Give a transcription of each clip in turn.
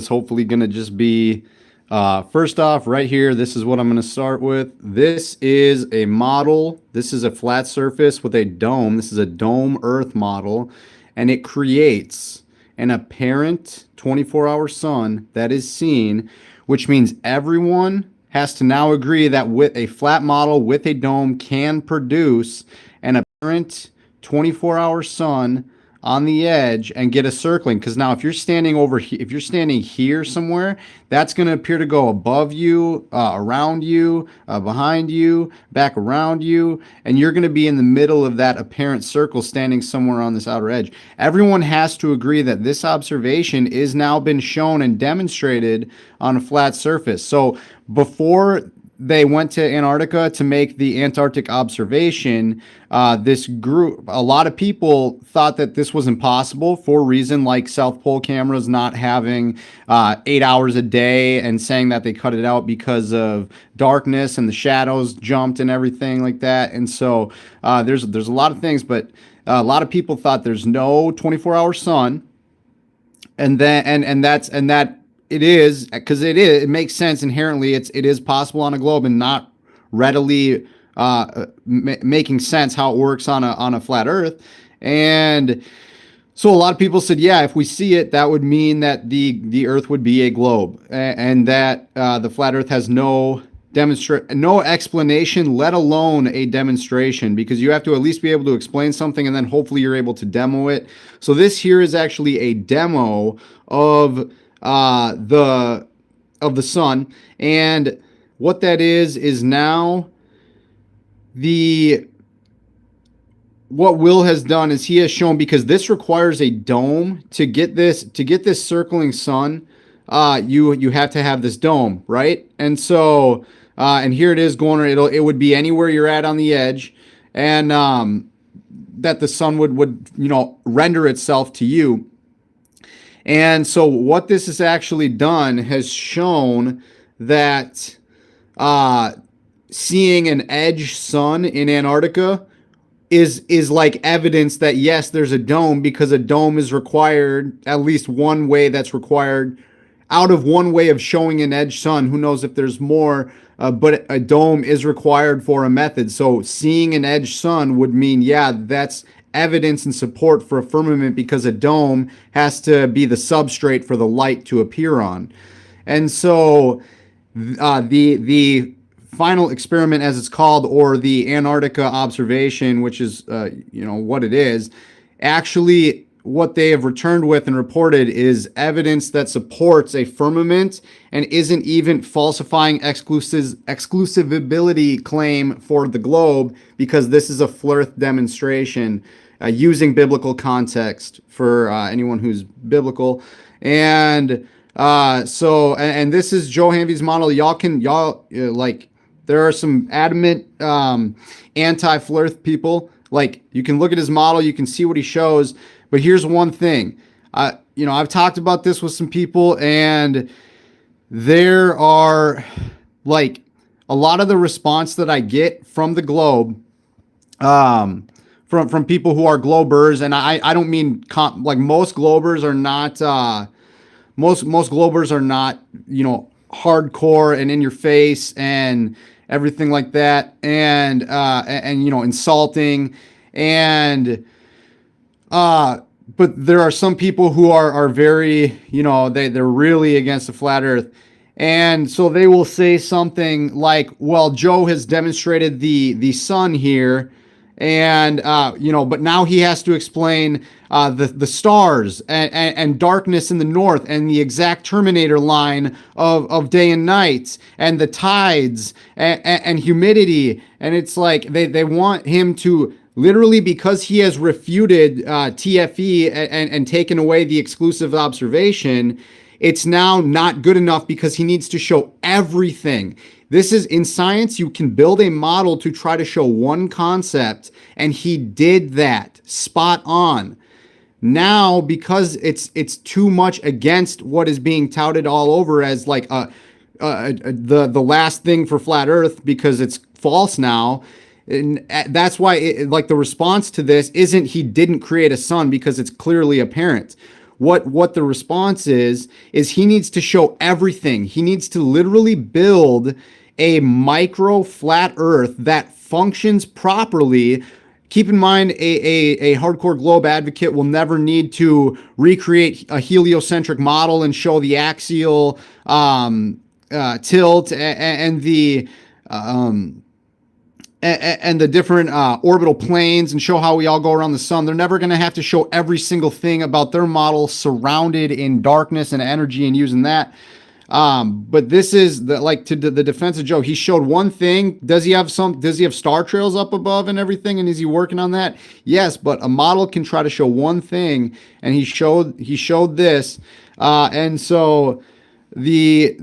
It's hopefully going to just be first off right here. This is what I'm going to start with. This is a model. This is a flat surface with a dome. This is a dome Earth model, and it creates an apparent 24-hour sun that is seen, which means everyone has to now agree that with a flat model with a dome can produce an apparent 24-hour sun on the edge and get a circling. Because now if you're standing over here, if you're standing here somewhere, that's going to appear to go above you, around you, behind you, back around you, and you're going to be in the middle of that apparent circle standing somewhere on this outer edge. Everyone has to agree that this observation is now been shown and demonstrated on a flat surface. So before they went to Antarctica to make the Antarctic observation, this group, a lot of people thought that this was impossible for a reason like South Pole cameras not having 8 hours a day, and saying that they cut it out because of darkness and the shadows jumped and everything like that. And so there's a lot of things, but a lot of people thought there's no 24-hour sun, and then and that it is, because it makes sense inherently. It is possible on a globe, and not readily making sense how it works on a flat Earth. And so a lot of people said, yeah, if we see it, that would mean that the Earth would be a globe, and that the flat Earth has no explanation, let alone a demonstration, because you have to at least be able to explain something, and then hopefully you're able to demo it. So this here is actually a demo of the sun, and what that is now what Will has done is he has shown, because this requires a dome to get this circling sun. You have to have this dome, right? And so and here it is going. It would be anywhere you're at on the edge, and that the sun would render itself to you. And so what this has actually done has shown that seeing an edge sun in Antarctica is like evidence that yes, there's a dome, because a dome is required, at least one way that's required out of one way of showing an edge sun. Who knows if there's more, but a dome is required for a method. So seeing an edge sun would mean, yeah, that's evidence and support for a firmament, because a dome has to be the substrate for the light to appear on. And so the final experiment, as it's called, or the Antarctica observation, which is what it is, actually what they have returned with and reported is evidence that supports a firmament and isn't even falsifying exclusivity claim for the globe, because this is a Flirth demonstration using biblical context for anyone who's biblical. And so this is Joe Hanvey's model. There are some adamant anti-Flirth people. Like, you can look at his model, you can see what he shows. But here's one thing. I've talked about this with some people, and there are like a lot of the response that I get from the globe, from people who are globers, and I don't mean like most globers are not most globers are not hardcore and in your face and everything like that, and insulting, and but there are some people who are very, they're really against the flat Earth. And so they will say something like, well, Joe has demonstrated the sun here, and but now he has to explain the stars and darkness in the north, and the exact terminator line of day and night, and the tides and humidity. And it's like they want him to literally, because he has refuted TFE and taken away the exclusive observation, it's now not good enough, because he needs to show everything. This is, in science, you can build a model to try to show one concept, and he did that spot on. Now, because it's too much against what is being touted all over as like the last thing for flat Earth, because it's false now. And that's why the response to this isn't he didn't create a sun, because it's clearly apparent. what the response is he needs to show everything. He needs to literally build a micro flat Earth that functions properly. Keep in mind, a hardcore globe advocate will never need to recreate a heliocentric model and show the axial tilt and the different orbital planes and show how we all go around the sun. They're never going to have to show every single thing about their model surrounded in darkness and energy and using that. But this is the defense of Joe. He showed one thing. Does he have star trails up above and everything? And is he working on that? Yes, but a model can try to show one thing, and he showed this. And so the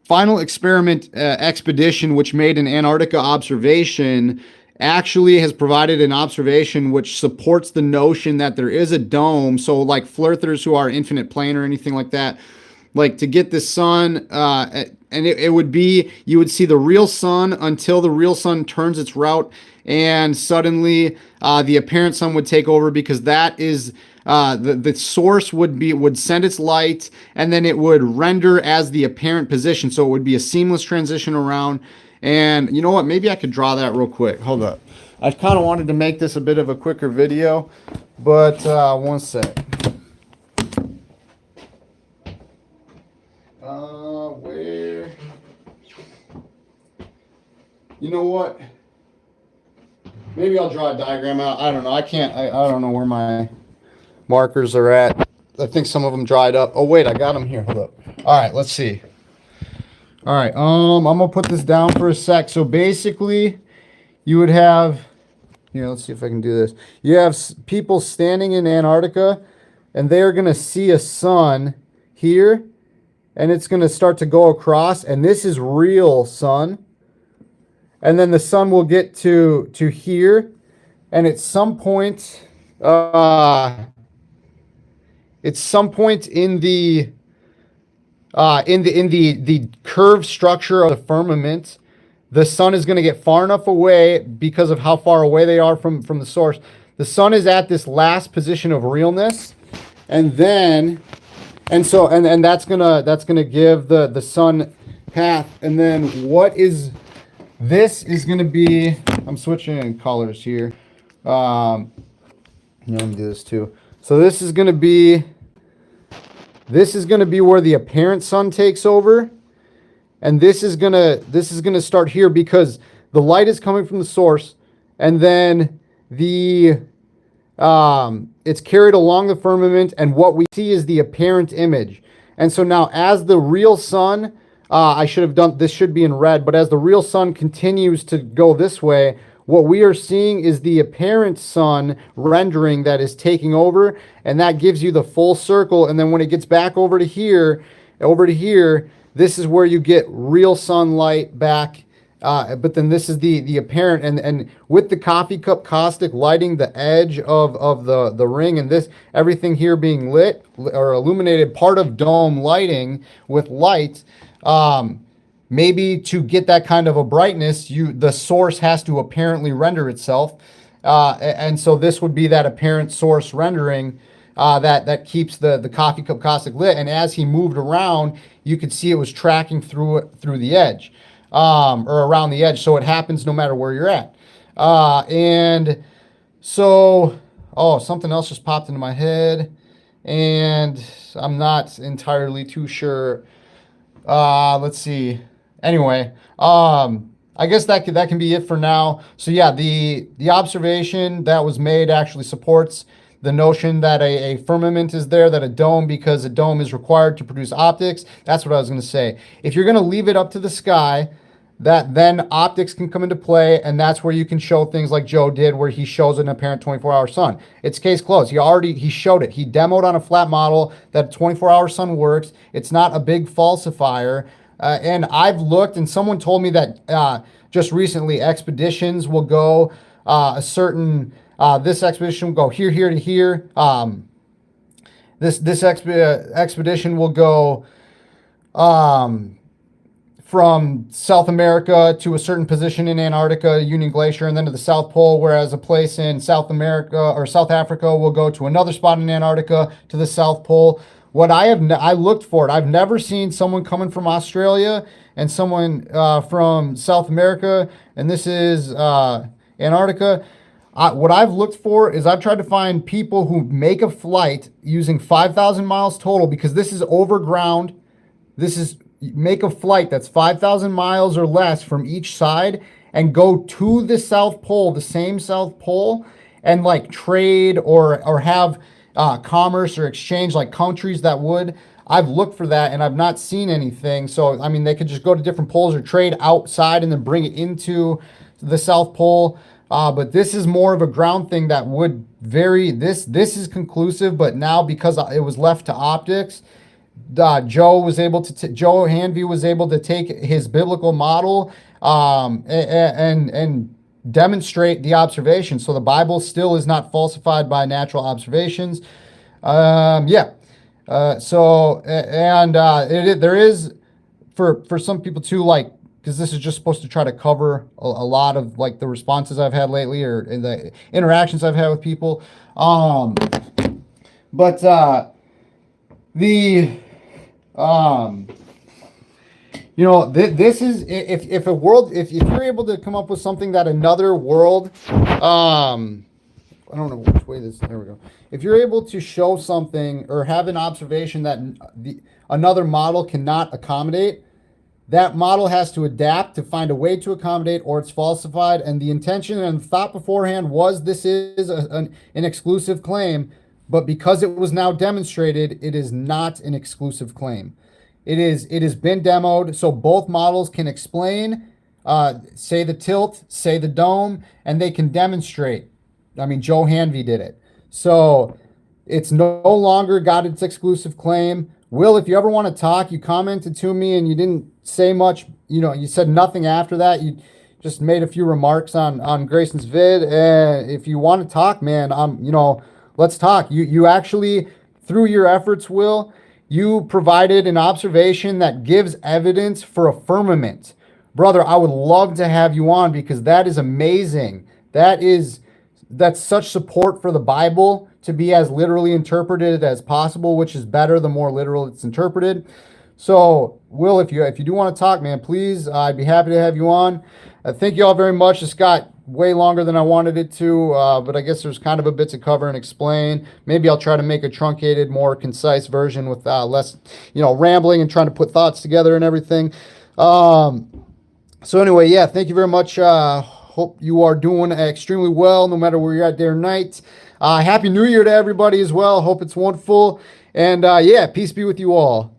final experiment expedition, which made an Antarctica observation, actually has provided an observation which supports the notion that there is a dome. So like flirters who are infinite plane or anything like that, like to get the sun, and it would be, you would see the real sun until the real sun turns its route, and suddenly the apparent sun would take over, because that is the source would send its light, and then it would render as the apparent position. So it would be a seamless transition around. And you know what? Maybe I could draw that real quick. Hold up. I kind of wanted to make this a bit of a quicker video, but one sec. Where? You know what? Maybe I'll draw a diagram out. I don't know. I don't know where my markers are at. I think some of them dried up. Oh wait, I got them here. Hold up. All right, let's see. All right, I'm gonna put this down for a sec. So basically, you would have, let's see if I can do this. You have people standing in Antarctica, and they are gonna see a sun here, and it's gonna start to go across, and this is real sun. And then the sun will get to here, and at some point, in the curved structure of the firmament, the sun is going to get far enough away because of how far away they are from the source. The sun is at this last position of realness, and that's gonna give the sun path. And then this is going to be, I'm switching colors here. Let me do this too. So this is going to be where the apparent sun takes over. And this is going to start here, because the light is coming from the source, and then it's carried along the firmament, and what we see is the apparent image. And so now, as the real sun, I should have done, this should be in red, but as the real sun continues to go this way, what we are seeing is the apparent sun rendering that is taking over, and that gives you the full circle. And then when it gets back over to here, this is where you get real sunlight back. But then this is the apparent, and with the coffee cup caustic lighting the edge of the ring, and this everything here being lit or illuminated, part of dome lighting with light. Maybe to get that kind of a brightness, the source has to apparently render itself, and so this would be that apparent source rendering that keeps the coffee cup caustic lit. And as he moved around, you could see it was tracking through the edge, or around the edge. So it happens no matter where you're at. And so, something else just popped into my head, and I'm not entirely too sure. Let's see. Anyway, I guess that can be it for now. So yeah, the observation that was made actually supports the notion that a firmament is there, that a dome, because a dome is required to produce optics. That's what I was going to say. If you're going to leave it up to the sky, that then optics can come into play, and that's where you can show things like Joe did, where he shows an apparent 24-hour sun. It's case closed. He showed it. He demoed on a flat model that 24-hour sun works. It's not a big falsifier. And I've looked, and someone told me that just recently expeditions will go this expedition will go here to here. This expedition will go from South America to a certain position in Antarctica, Union Glacier, and then to the South Pole, whereas a place in South America or South Africa will go to another spot in Antarctica to the South Pole. What I looked for it. I've never seen someone coming from Australia and someone from South America, and this is Antarctica. What I've looked for is I've tried to find people who make a flight using 5,000 miles total, because this is overground. This is make a flight that's 5,000 miles or less from each side and go to the South Pole, the same South Pole, and like trade or have commerce or exchange like countries that would. I've looked for that and I've not seen anything. So, I mean, they could just go to different poles or trade outside and then bring it into the South Pole. But this is more of a ground thing that would vary. This is conclusive, but now because it was left to optics, Joe Hanvey was able to take his biblical model and demonstrate the observation. So the Bible still is not falsified by natural observations. There is for some people too, like, because this is just supposed to try to cover a lot of like the responses I've had lately or in the interactions I've had with people. This is if a world, if you're able to come up with something that another world, I don't know which way this, there we go. If you're able to show something or have an observation that another model cannot accommodate, that model has to adapt to find a way to accommodate, or it's falsified. And the intention and thought beforehand was this is an exclusive claim, but because it was now demonstrated, it is not an exclusive claim. It has been demoed, so both models can explain, say the tilt, say the dome, and they can demonstrate. I mean, Joe Hanvey did it. So it's no longer got its exclusive claim. Will, if you ever want to talk, you commented to me and you didn't say much. You said nothing after that. You just made a few remarks on Grayson's vid. And if you want to talk, man, let's talk. You actually, through your efforts, Will, you provided an observation that gives evidence for a firmament. Brother, I would love to have you on because that is amazing. That's such support for the Bible to be as literally interpreted as possible, which is better the more literal it's interpreted. So, Will, if you do want to talk, man, please, I'd be happy to have you on. Thank you all very much. This got way longer than I wanted it to, but I guess there's kind of a bit to cover and explain. Maybe I'll try to make a truncated, more concise version with less, rambling and trying to put thoughts together and everything. So anyway, yeah, thank you very much. Hope you are doing extremely well, no matter where you're at day or night. Happy New Year to everybody as well. Hope it's wonderful. And peace be with you all.